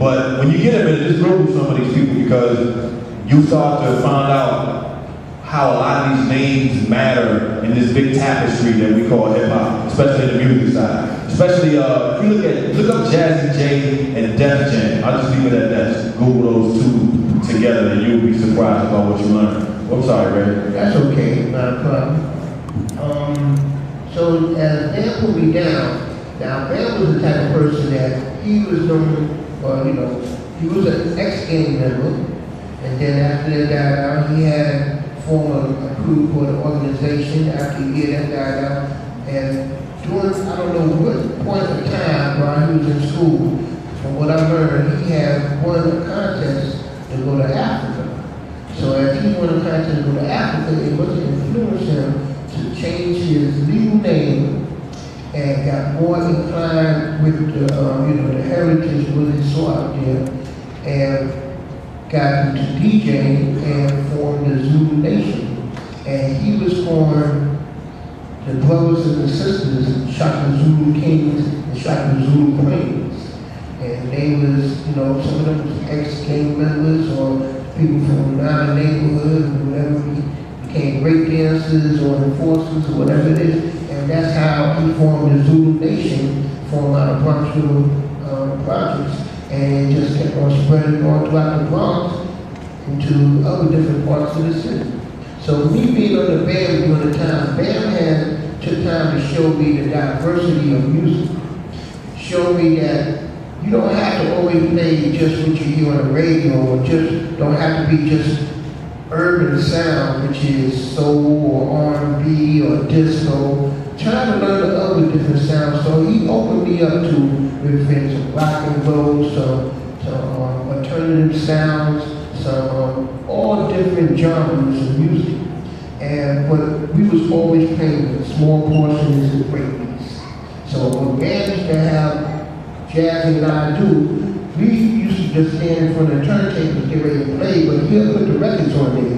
But when you get a minute, just go through some of these people because you start to find out how a lot of these names matter in this big tapestry that we call hip hop, especially in the music side. Especially if you look up Jazzy J and Def Jam. I'll just leave it at that. Just Google those two together and you'll be surprised about what you learn. I'm sorry, Ray. That's okay, not a problem. So as Bam put me down, now Bam was the type of person that he was known, or he was an ex-gang member, and then after that died out, he had formed a crew for the organization after a year that died out, and during, I don't know what point of time while he was in school, from what I learned, he had won a contest to go to Africa. So as he won a contest to go to Africa, it was to influence him to change his legal name and got more inclined with the, the heritage what he saw out there, and got into DJing and formed the Zulu Nation. And he was formed the brothers and the sisters, Shaka Zulu Kings and Shaka Zulu Queens. And they was, some of them was ex-gang members or people from another neighborhood or whatever, became break dancers or enforcers or whatever it is. And that's how he formed the Zulu Nation, formed out of Bronxville projects. And it just kept on spreading all throughout the Bronx into other different parts of the city. So me being on the band during the time, Bam took time to show me the diversity of music. Show me that you don't have to always play just what you hear on the radio, or just don't have to be just urban sound, which is soul or R&B or disco. Try to learn the other different sounds. So he opened me up to some rock and roll, some alternative sounds, some all different genres of music. But we was always playing small portions of breakbeats. So when bands used to have Jazzy and I do, we used to just stand in front of the turntables, get ready to play, but he'll put the records on there,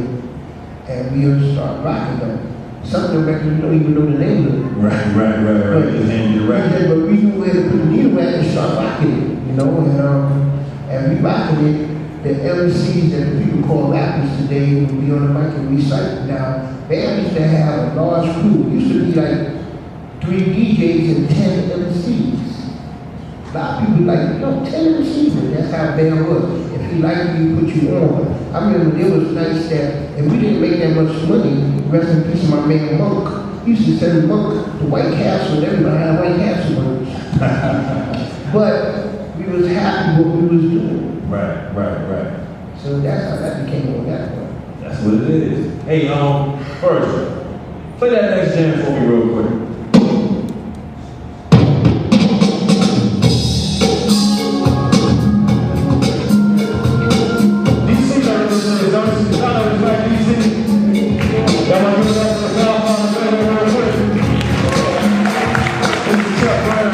and we'll start rocking them. Some of the records, we don't even know the name of them. Right. The name of the record. But we knew where to put the needle at and start rocking it, and we rocking it. The MCs that the people call rappers today would be on the mic and recite. Now, Bam used to have a large crew. It used to be like 3 DJs and 10 MCs. A lot of people like, 10 MCs, and that's how Bam was. If he liked you, he put you on. I remember it was nice that, and we didn't make that much money, rest in peace of my man Monk. He used to send Monk to White Castle, and everybody had White Castle money. But we was happy what we was doing. Right. So that's how that became on that one. That's what it is. Hey, first, play that next jam for me real quick. DC, like this is obviously kind of like DC. Y'all want to give it up for the South on the real quick. This is Chuck Brown.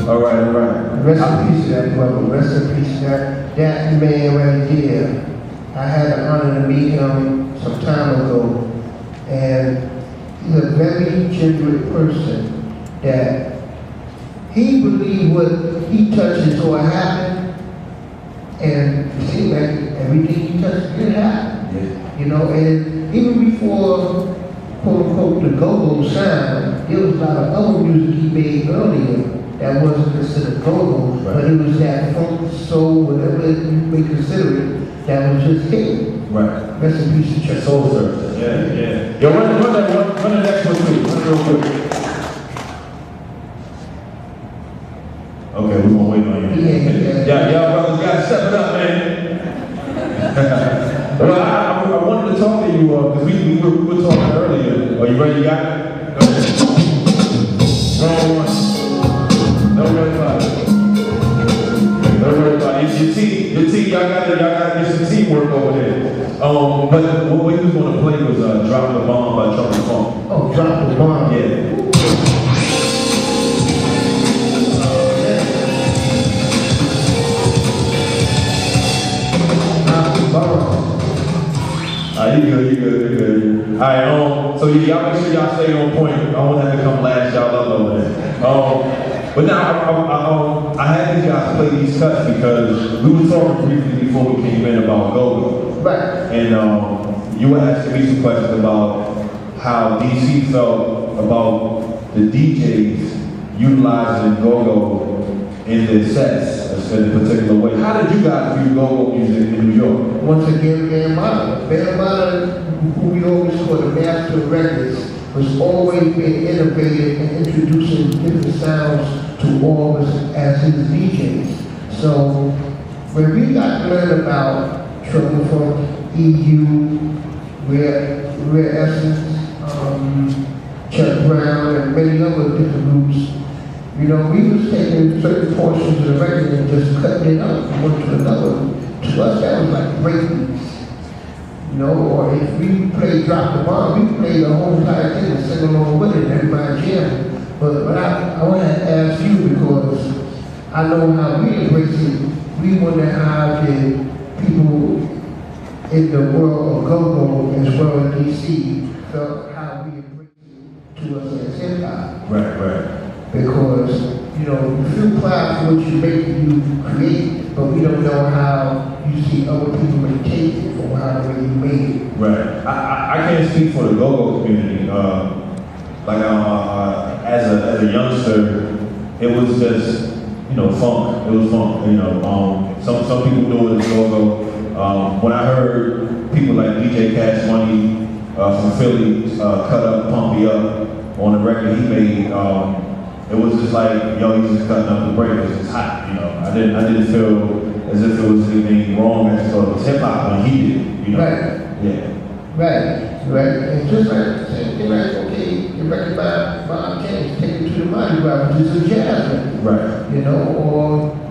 All right. Rest in peace to that brother. Rest in peace to that man right there. I had the honor to meet him some time ago, and he's a very genuine person that he believed what he touches or happen, and it seemed like everything he touched did happen. Yeah. And even before quote unquote the go-go sound, there was a lot of other music he made earlier that wasn't considered go-go, right. But it was that funk, soul, whatever you may consider it, that was just him. Right. Rest in peace to Chuck. Soul Service. Yeah. Yo, run the next one, please. Run real quick. Okay, we're gonna wait on you. Yeah. Y'all brothers gotta step it up, man. Well, I wanted to talk to you because we were talking earlier. Are you ready? You got it? Go ahead. Wrong one. Don't worry about it. Your team, y'all gotta get some teamwork over there. But what we was gonna play was Drop the Bomb by Chuck Funk. Oh, Drop the Bomb. Yeah. You good. All right, so yeah, y'all make sure y'all stay on point. I won't have to come last y'all up over there. But now, I had these guys play these cuts because we were talking briefly before we came in about go-go. Right. And you were asking me some questions about how DC felt about the DJs utilizing go-go in their sets in a particular way. How did you guys view go-go music in New York? Once again, Van Mata. Van Mata, who we always call the master of records, was always being innovative and introducing different sounds to all of us as his DJs. So when we got to learn about Trouble Funk, EU, Rare Essence, Chuck Brown, and many other different groups, you know, we was taking certain portions of the record and just cutting it up from one to another. To us, that was like breakbeats. You know, or if we played Drop the Bomb, we played the whole entire thing and sing along with it and everybody jamming. But I want to ask you because I know how we embrace it. We wonder how the people in the world of go-go as well as DC felt how we embrace it to us as hip-hop. Right. Because, you know, you feel proud for what you make and you create, but we don't know how you see other people may take it or how the way you made it. Right. I can't speak for the go-go community. As a youngster, it was just, you know, funk. It was funk. You know, some people knew it as go-go. When I heard people like DJ Cash Money from Philly cut up Pump Me Up on the record he made, it was just like, yo, he's just cutting up the break. It was just hot, you know. I didn't feel as if it was anything wrong. I just thought it was hip hop when he did it, you know. Right. Yeah. Right. And just like they're like, okay, the record by Bob James, Take It to the Mighty Rock, which is a jazz record. Right. You know, or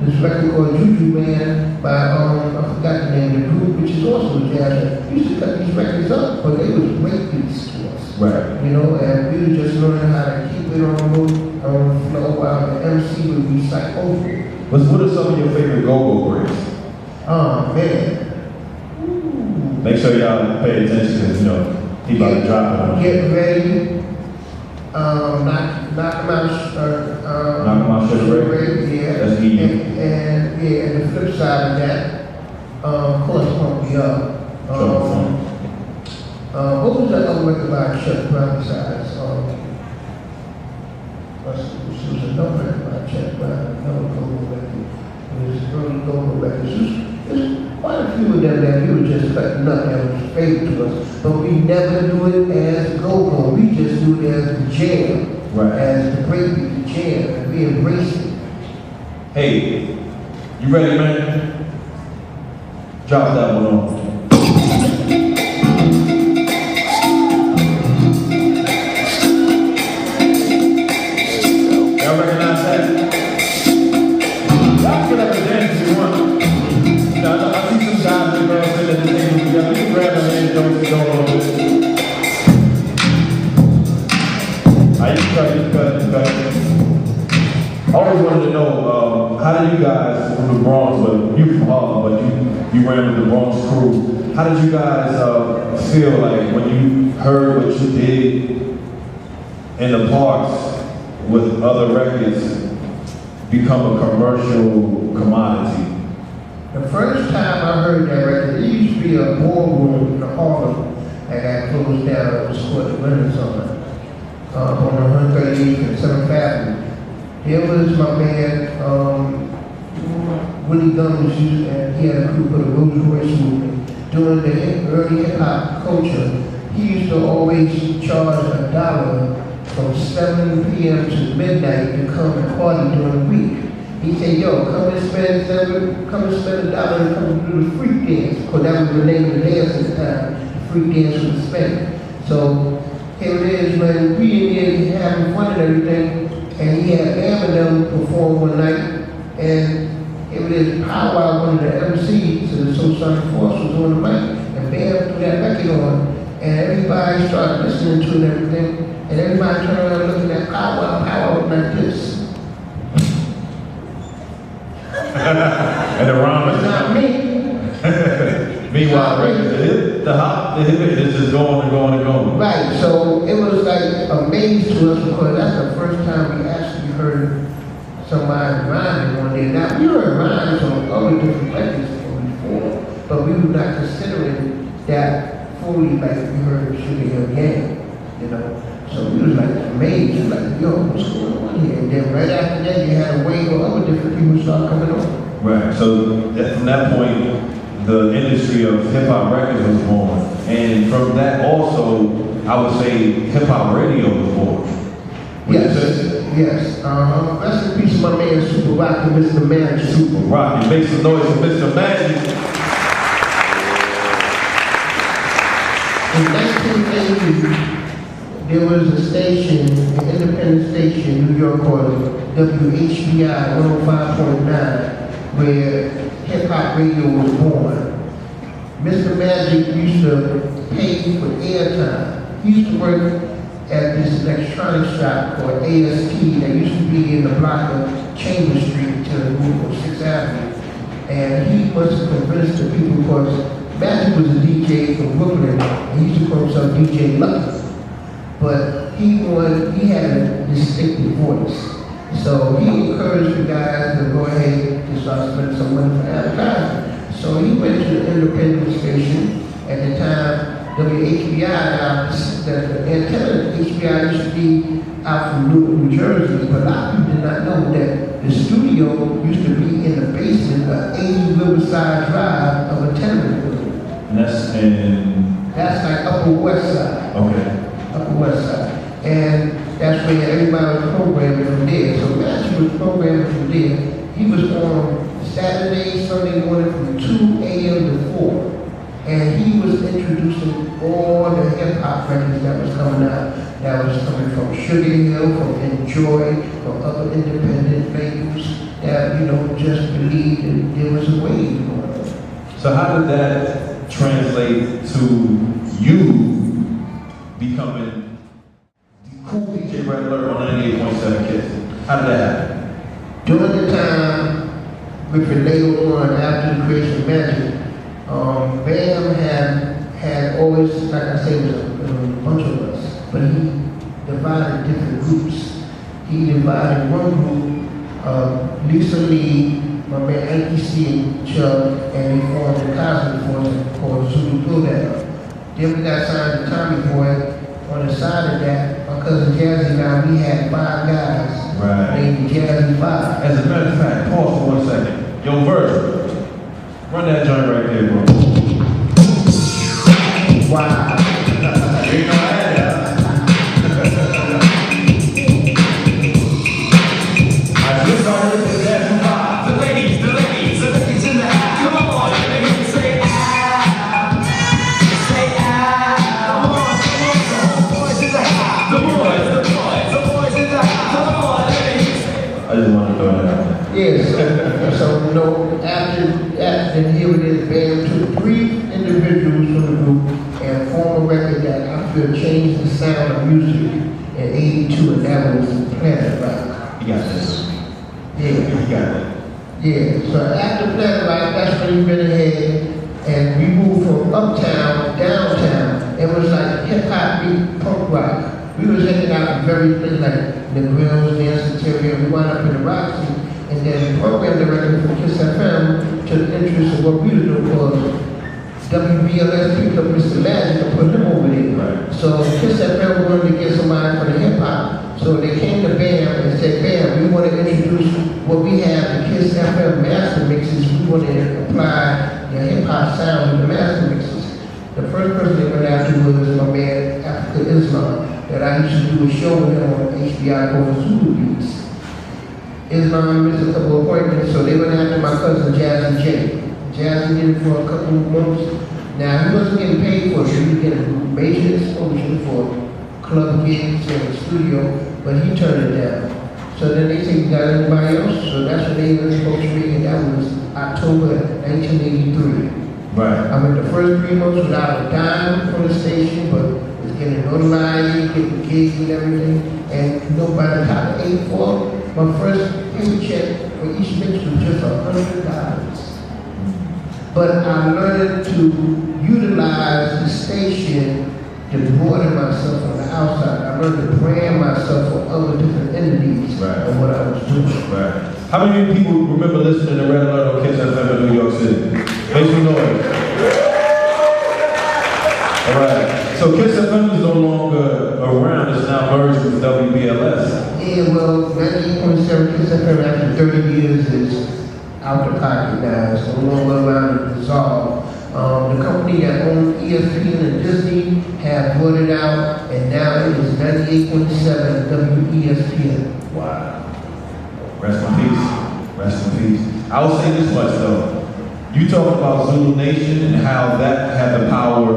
this record called Juju Man by I forgot the name of the group, which is also a jazz record. We used to cut these records up, but they was great beats to us. Right. You know, and we were just learning how to keep it on the flow while the MC would recite over it. What are some of your favorite go-go breaks? Oh man. Make sure y'all pay attention because, you know, he about to drop it on you. Get ready. Knock them out. Knock 'em out, Sugar Ray? Yeah. That's EU. And the flip side of that, of course, Pump Me Up. Trouble Funk. What was that other record by Chuck Brown besides? It was another record by Chuck Brown, another go-go record. It was early go-go records. There's quite a few of them that we were just cutting up that was favorite to us. But we never do it as go-go. We just do it as the jam. Right. As the breakbeat, the jam. And we embrace it. Hey, you ready, man? Drop that one on. Y'all recognize that? Y'all get up and dance if you want. Now, I see some guys and girls sitting at the table together. You can grab their hands, don't sit on a little bit. You cut. I always wanted to know, how did you guys from the Bronx, but you from Harlem, but you ran with the Bronx crew. How did you guys feel like when you heard what you did in the parks with other records become a commercial commodity? The first time I heard that record, it used to be a ballroom in Harlem that got closed down. It was called the Renaissance on 138th and 7th Avenue. There was my man, Willie Gummins, and he had a group of the Rolls Royce movement. During the early hip-hop culture, he used to always charge $1 from 7 p.m. to midnight to come and party during the week. He said, yo, come and spend $1 and come do the freak dance, because that was the name of the dance at the time. The freak dance was spent. So here it is, man, we in there having fun and everything, and he had Eminem perform one night, and here it is, Powwow, one of the MCs of the Social Force was on the mic, and Bam threw that record on, and everybody started listening to it and everything, and everybody turned around looking at Powwow like this. And the rhyme is not me. Meanwhile, the hip is just going and going and going. Right, so it was like amazing to us because that's the first time we actually heard somebody rhyming on there. Now, we heard rhymes on other different records before, but we were not considering that fully like we heard Sugar Hill Gang, you know. So we was like amazed, like, yo, what's going on here? And then right after that, you had a wave of other different people start coming on. Right, so from that point, the industry of hip-hop records was born. And from that also, I would say hip-hop radio was born. Yes. Rest in peace, my man, Super Rock and Mr. Magic. Super Rock. Make some noise for Mr. Magic. In 1980, there was a station, an independent station in New York called WHBI 105.9, where hip-hop radio was born. Mr. Magic used to pay for airtime. He used to work at this electronic shop called AST that used to be in the block of Chambers Street to the move of 6th Avenue. And he must have convinced the people because Magic was a DJ from Brooklyn, and he used to call himself DJ Lucky. But he had a distinctive voice. So he encouraged the guys to go ahead and start spending some money for advertising. So he went to the independent station at the time. WHBI, now, the antenna HBI used to be out from Newark, New Jersey, but a lot of people did not know that the studio used to be in the basement of 80 Riverside Drive of a tenement building. And that's like Upper West Side. Okay. Upper West Side. And that's where everybody was programming from there. So Magic was programming from there. He was on Saturday, Sunday morning from 2 a.m. to 4. And he was introducing all the hip-hop records that was coming out. That was coming from Sugar Hill, from Enjoy, from other independent labels that, just believed that there was a wave going on. So how did that translate to you becoming the cool DJ Red Alert on 98.7 Kiss? How did that happen? During the time, which was later on after the creation of Magic, Bam had always, like I said, was a bunch of us, but he divided different groups. He divided one group, Lisa Lee, my man Anki C and Chubb, and they formed a Cosmic Force called Zulu Bulldog. Then we got signed to Tommy Boy. On the side of that, my cousin Jazzy and I, we had 5 guys named Jazzy 5. As a matter of fact, pause for 1 second. Yo, Virgil, run that joint right there, bro. Wow. You know I had that. I just started with the Jazzy 5. The ladies in the house. Come on, let me hear you say ah. Say ah. Come on. The boys in the house. The boys in the house. Come on, let me hear you say. I just wanted to throw that out there. Yes, so after that, then here it is, Bam took 3 individuals from the group and formed a record that I feel changed the sound of music in 82, and that was Planet Rock. You got this. Yeah. You got that. Yeah, so after Planet Rock, that's when we went ahead and we moved from uptown, downtown. It was like hip-hop beat punk rock. We was hanging out in various places like the Grills, Dance Interior, we wound up in the Roxy. And then the program director from KISS FM took interest in what we were doing called WBLS picked up Mr. Magic and put him over there. Right. So KISS FM wanted to get somebody for the hip hop. So they came to Bam and said, Bam, we want to introduce what we have, the KISS FM master mixes. We want to apply the hip hop sound to the master mixes. The first person they went after was my man Africa Islam, that I used to do a show with him on HBI called Zulu Beats. Islam missed a couple of appointments, so they went after my cousin Jazzy J. Jazzy did it for a couple of months. Now, he wasn't getting paid for it, he was getting major exposure for club gigs in the studio, but he turned it down. So then they said, you got anybody else? So that's when they exposed me, and that was October 1983. Right. I went the first 3 months without a dime from the station, but was getting notoriety, getting gigs and everything. And by the time of 84, my first paycheck for each mix was just $100. But I learned to utilize the station to broaden myself on the outside. I learned to brand myself for other different entities Right. of what I was doing. Right. How many people remember listening to Red Alert on Kiss FM in New York City? Make some noise. All right. So Kiss FM is no longer around. It's now merged with WBLS. Yeah, well, 98.7 Kiss FM after 30 years is out the pocket now. It's no longer around to dissolve. The company that owned ESPN and Disney have bought it out, and now it is 98.7 WESPN. Wow. Rest in peace. Rest in peace. I will say this much though. You talk about Zulu Nation and how that had the power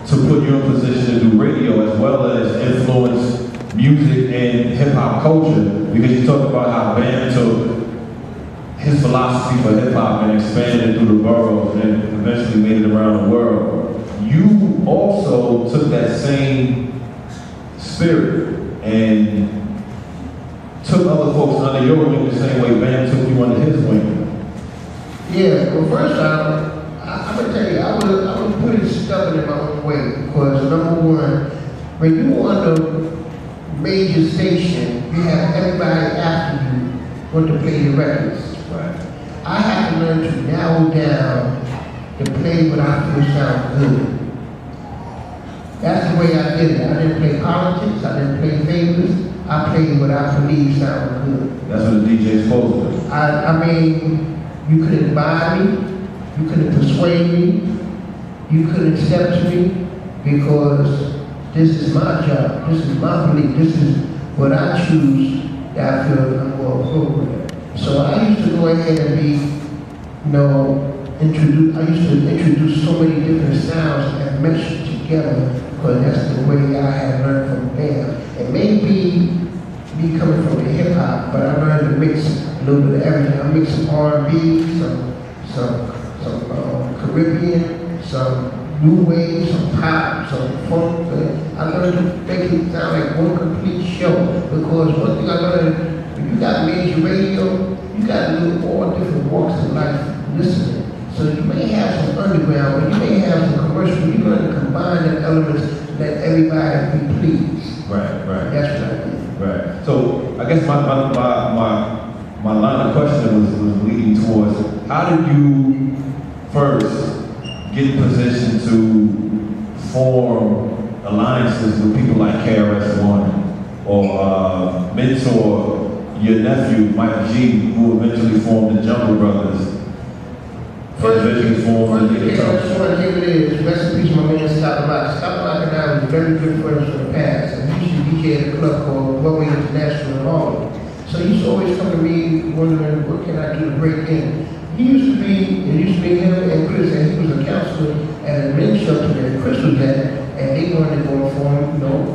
to put you in position to do radio as well as influence music and hip hop culture, because you talk about how Bam took his philosophy for hip hop and expanded it through the boroughs and eventually made it around the world. You also took that same spirit and took other folks under your wing the same way Bam took you under his wing. Yeah, well, first I'm gonna tell you, I was pretty stubborn in my own way, because number one, when you on the major station, you have everybody after you want to play your records. Right. I had to learn to narrow down to play what I feel sounds good. That's the way I did it. I didn't play politics, I didn't play favorites, I played what I believe sounded good. That's what the DJ's supposed to do. I mean, you couldn't buy me, you couldn't persuade me, you couldn't accept me, because this is my job, this is my belief, this is what I choose that I feel I'm more appropriate. So I used to go ahead and be, I used to introduce so many different sounds and mesh it together, because that's the way I had learned from Bam. It may be me coming from the hip hop, but I learned to mix a little bit of everything. I mixed some R&B, some Caribbean, some new wave, some pop, some funk. I learned to make it sound like one complete show, because one thing I learned, when you got major radio, you got to do all different walks of life listening. So you may have some underground, but you may have some commercial. You're going to combine the elements to let everybody be pleased. Right, right. That's what I did. Right. So I guess my line of question was leading towards, how did you first get in position to form alliances with people like KRS-One or mentor your nephew Mike G, who eventually formed the Jungle Brothers? First, eventually formed the KRS-One, here it is. Rest in peace, my man Scott Rock. Scott Rock and I was very good friends from the past, and we used to DJ at a club called Broadway International in Harlem. So he used to always come to me wondering, what can I do to break in? It used to be him and Chris, and he was a counselor at a men's shelter that Chris was at, and they wanted to go for him,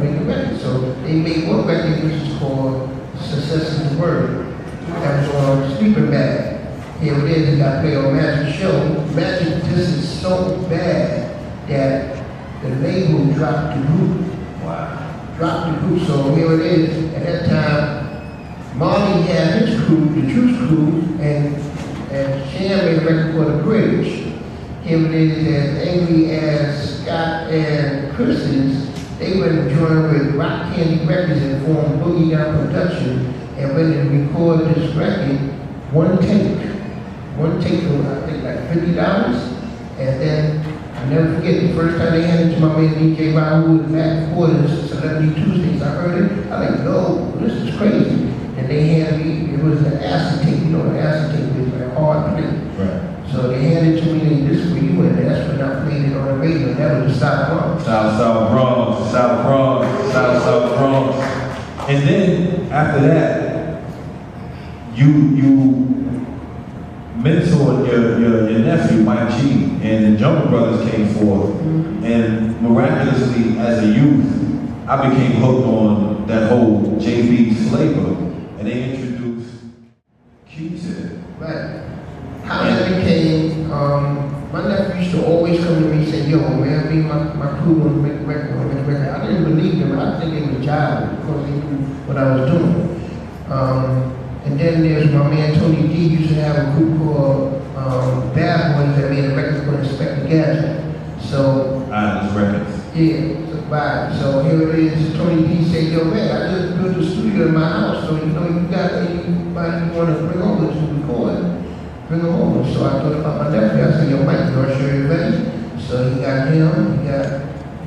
make a record. So they made one record which is called Success is the Word. That was on Sleeping Bag. Here it is, he got played on Magic Show. Magic just is so bad that the label dropped the group. Wow. Dropped the group, so here it is. At that time, Marty had his crew, the Juice Crew, and Sham made a record called The Bridge. Here it is, as angry as Scott and Chris is, they went and joined with Rock Candy Records and formed Boogie Down Production, and when they recorded this record, one take for I think like $50, and then I never forget the first time they handed it to my man DJ Raul in the back quarters, Celebrity Tuesdays. I heard it, I like, no, this is crazy. And they handed me, it was an acetate, the acetate was like hard plate. Right. So they handed it to me, and this is for you, and that's when I played it on the radio. That was the South Bronx. South Bronx. And then after that, you mentored your nephew Mike G, and the Jungle Brothers came forth. Mm-hmm. And miraculously, as a youth, I became hooked on that whole JB's flavor, and they introduced Q-Tip. Right. How that became, my nephew used to always come to me and say, yo, man, me and my crew want to make a record. I didn't believe them. I think it was a job because they knew what I was doing. And then there's my man Tony D used to have a group called Bad Boys that made a record for Inspector Gadget. So, Those records. yeah, so, right. So here it is. Tony P said, yo, man, I just built a studio in my house, so you know, you got anybody you want to bring over to record, bring them over. So I thought about my nephew. I said, yo, Mike, you sure you're ready? So he got him, he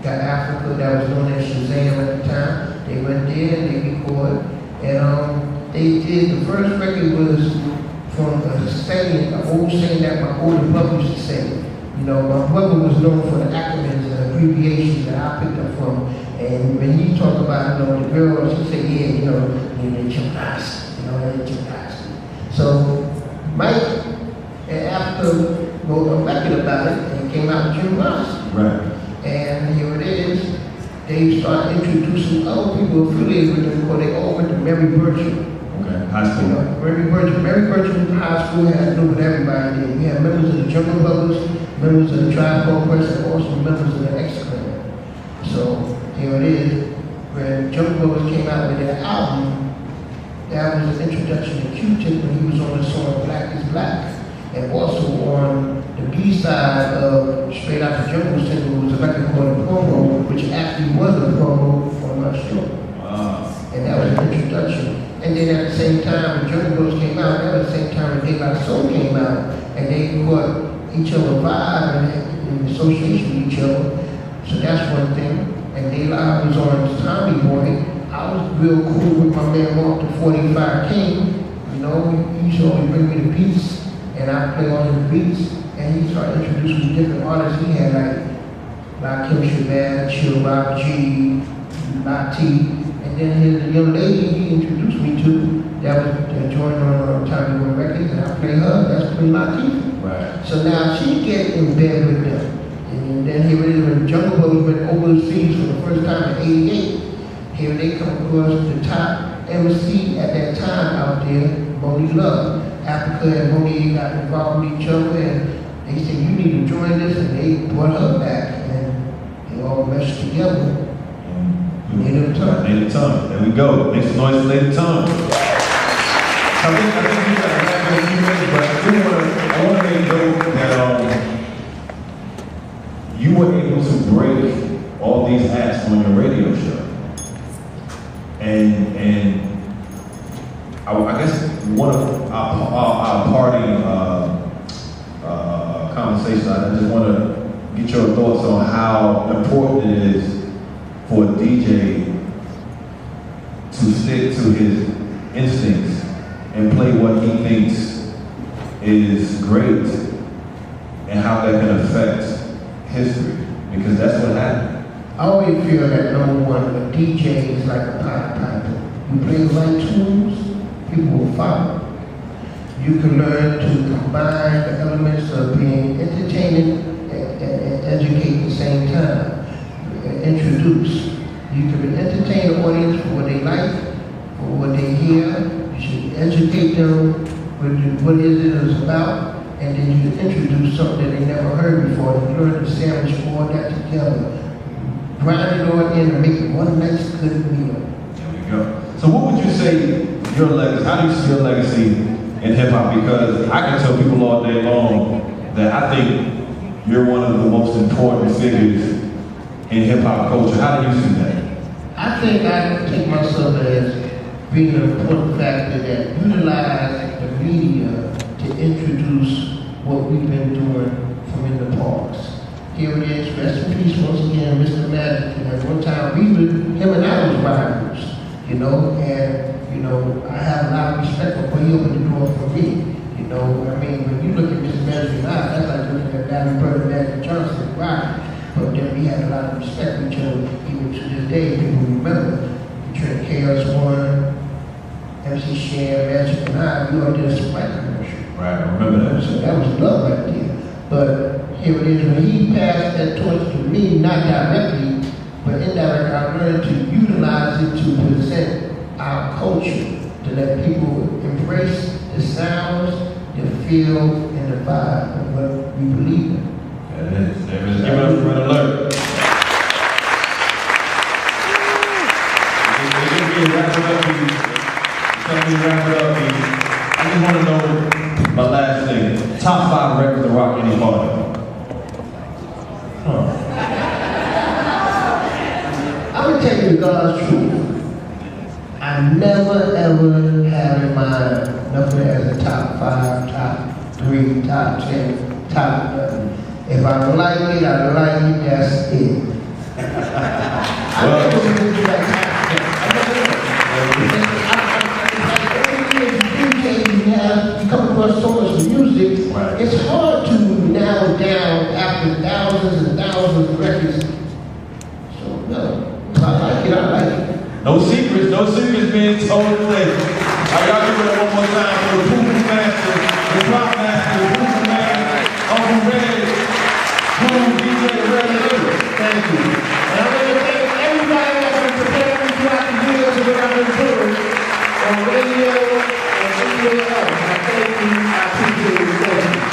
got Africa, that was known as Shazam at the time. They went there and they recorded. And they did, the first record was from a saying, an old saying that my older brother used to say. You know, my brother was known for the acronyms and abbreviations that I picked up from. And when he talked about, you know, the girls, he said, yeah, you know, they're gymnastics, you know, they're gymnastics. So Mike and Africa wrote a record about it and came out with gymnastics. Right. And here it is. They started introducing other people affiliated with them because they all went to Mary Birchall. Okay. High school. You know, Mary Birchall High School had to do with everybody there. We had members of the Jungle Brothers, members of the Tribe Called Quest, and also members of the X-Clan. So here it is. When Jungle Brothers came out with their album, that was an introduction to Q-Tip when he was on the song Black is Black. And also on the B-side of Straight Out the Jungle single was a record called The Promo, which actually was a promo for my show. Wow. And that was an introduction. And then at the same time, when Jungle Brothers came out, that was the same time when De La Soul came out. And they caught each other vibe and in association with each other. So that's one thing. And De La was on Tommy Boy. I was real cool with my man Mark the 45 King. You know, he used to always bring me the beats. And I play all his beats. And he started introducing me different artists. He had like Kim Shabazz, Chill Rock G, Lati. And then here's a young lady he introduced me to that was joined on Tommy Boy Records, and I play her. That's Queen Latifah. Right. So now she get in bed with them. And then here it is when Jungle Brothers went overseas for the first time in '88. Here they come across the top MC at that time out there, Moni Love. Africa and Moni got involved with each other, and they said, you need to join this, and they brought her back, and they all meshed together. Native Tongue. Native Tongue. There we go. Make some noise for Native Tongue. I think you got a half a few minutes, but I want to make note that you were able to break all these acts on your radio show. And I guess one of our party conversations, I just want to get your thoughts on how important it is for a DJ to stick to his instincts and play what he thinks is great, and how that can affect history, because that's what happened. I always feel that number one, a DJ is like a Pied Piper. You play the right tunes, people will follow. You can learn to combine the elements of being entertaining and educate at the same time. Introduce. You can entertain the audience for what they like, for what they hear. You should educate them with what it is about, and then you introduce something that they never heard before. You learn to sandwich all that together. Grind it all in and make it one nice good meal. There we go. So what would you say your legacy, how do you see your legacy in hip hop? Because I can tell people all day long that I think you're one of the most important figures in hip hop culture. How do you see that? I think I take myself as being an important factor that utilize the media to introduce what we've been doing from in the past. Here it is, rest in peace once again, Mr. Magic. And at one time, him and I was rivals, you know, and, you know, I have a lot of respect for what he opened the door for me. You know, I mean, when you look at Mr. Magic now, that's like looking at Larry Bird and Magic Johnson, right? But then we had a lot of respect for each other, even to this day, people remember. Between KS1, MC Shan, Magic, and I, we all did a Sprite commercial. Right, I remember that. So that was love right there. But here it is, when he passed that torch to me, not directly, but indirectly, I learned to utilize it to present our culture, to let people embrace the sounds, the feel, and the vibe of what we believe in. There it is. Give it up for Red Alert. Wrap it up, I just want to know My last thing, top 5 records to rock any party. I'm gonna tell you God's truth. I never ever had in mind nothing as a top 5, top 3, top 10, top nothing. If I don't like it, I don't like it, that's it. I never really do that kind of stuff. You come across so much music, it's hard to narrow down after thousands and thousands of records. So, no, if I like it, I like it. No secrets being told today. I got to do it one more time for the Poopoo Master, the Drop Master, the Poopoo Man, Uncle Red, Boom, DJ Red. Thank you. And I'm going to thank everybody that's been preparing me throughout the years of what I've been doing on radio and anywhere else. I thank you. I appreciate it. Thank you.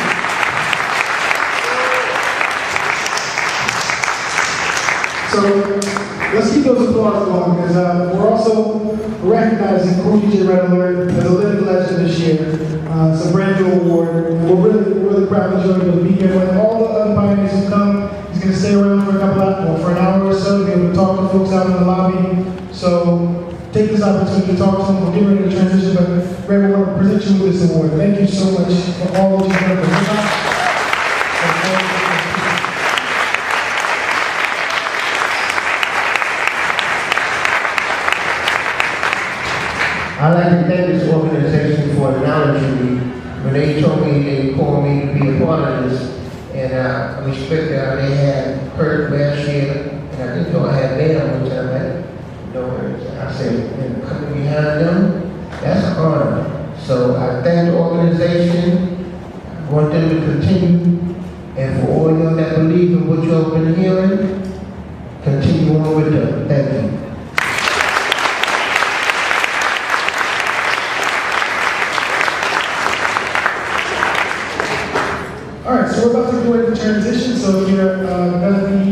So let's keep those applause going because we're also recognizing Cool DJ Red Alert as a living legend this year. It's a brand new award. And we're really proud and joyful to be here. When all the other pioneers who come, he's going to stay around for for an hour or so, be able to talk to folks out in the lobby. So take this opportunity to talk to them. We're getting ready to transition, but Red, we want to present you with this award. Thank you so much for all that you've done for hip hop. I'd like to thank this organization for acknowledging me. When they told me, they called me to be a part of this, and I respect that they had Kurt last year, and I think I had Bam one time, right? No words. I said, and coming behind them, that's an honor. So I thank the organization. I want them to continue, and for all y'all that believe in what y'all been hearing, continue on with them. Thank you. All right, so we're about to go into transition. So if you're Bethany